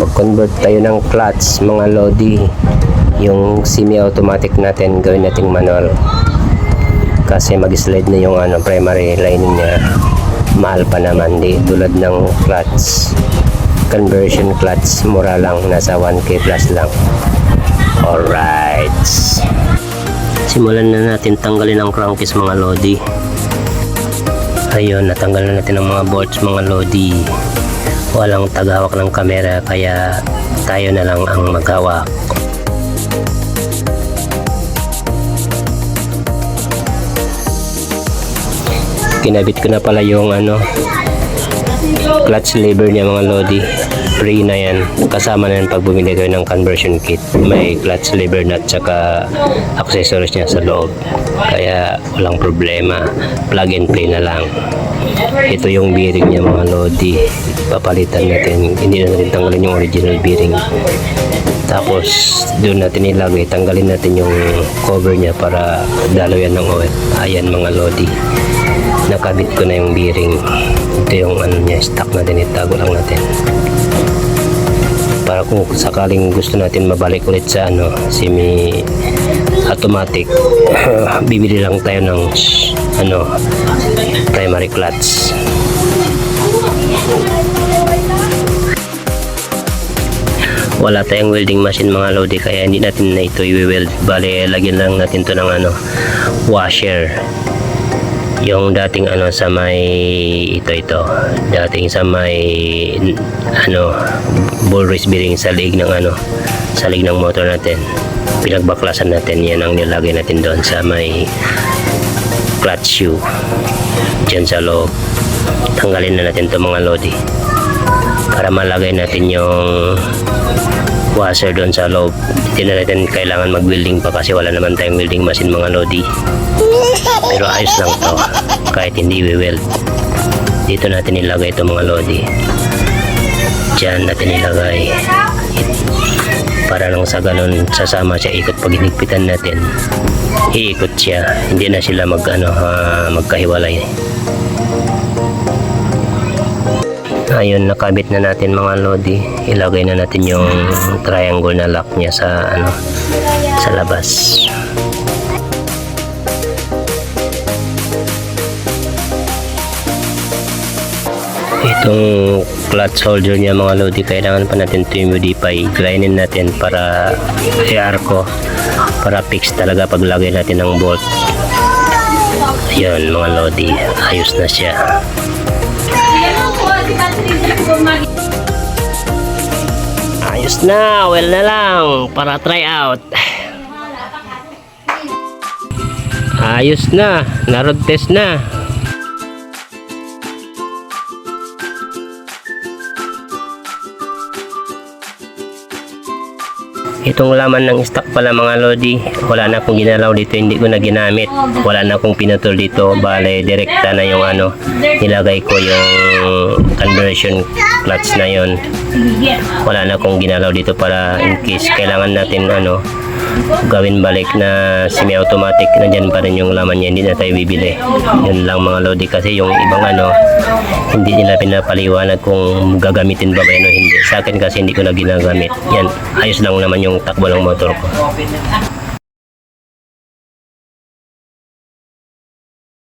mag-convert tayo ng clutch mga lodi. Yung semi-automatic natin gawin nating manual kasi mag-slide na yung primary lining niya. Mahal pa naman, di tulad ng clutch conversion clutch, mura lang, nasa 1k plus lang. Alright, simulan na natin tanggalin ang crankcase mga lodi. Ayun, natanggal na natin ang mga bolts mga lodi. Walang taghawak ng kamera kaya tayo na lang ang maghawak. Kinabit ko na pala yung clutch lever niya mga lodi. Free na yan, kasama na yan pag bumili kayo ng conversion kit. May clutch lever nut tsaka accessories niya sa loob, kaya walang problema, plug and play na lang. Ito yung bearing niya mga lodi, papalitan natin, hindi na natin tanggalin yung original bearing. Tapos doon natin ilagay, tanggalin natin yung cover niya para dalaw yan ng oil. Ayan mga lodi, nakabit ko na yung bearing. Ito yung niya, stock natin, itago lang natin para kung sakaling gusto natin mabalik ulit sa semi automatic bibili lang tayo ng primary clutch. Wala tayong welding machine mga lodi kaya hindi natin na ito i-weld. Bale, lagyan lang natin to ng washer. Yung dating sa may ito dating sa may ball race bearing sa liig ng sa liig ng motor natin, pinagbaklasan natin, yan ang nilagay natin doon sa may clutch shoe dyan sa loob. Tanggalin na natin to mga lodi para malagay natin yung washer doon sa loob. Hindi na natin kailangan mag-welding pa kasi wala naman tayong welding machine mga lodi. Pero ayos lang to kahit hindi we-weld. Dito natin ilagay ito mga lodi. Diyan natin ilagay para nang sa ganun sasama siya ikot. Pag hinigpitan natin, iikot siya, hindi na sila magkahiwalay. Ayun, nakabit na natin mga lodi. Ilagay na natin yung triangle na lock niya sa sa labas. Itong clutch holder niya mga lodi, kailangan pa natin ito i-modify. Grindin natin para i-arco, para fix talaga paglagay natin ng bolt. Ayun mga lodi, ayos na siya. Ayos na, well na lang para try out. Ayos na, na-road test na. Itong laman ng stock pala mga lodi, wala na akong ginalaw dito, hindi ko na ginamit. Wala na akong pinutol dito, bale direkta na yung nilagay ko yung conversion clutch na yon. Wala na akong ginalaw dito para in case kailangan natin gawin balik na semi-automatic, nandyan pa rin yung laman niya, hindi na tayo bibili. Yun lang mga lodi, kasi yung ibang hindi nila pinapaliwanag kung gagamitin ba ba yun o hindi. Sa akin kasi hindi ko na ginagamit. Yan, ayos lang naman yung takbo ng motor ko.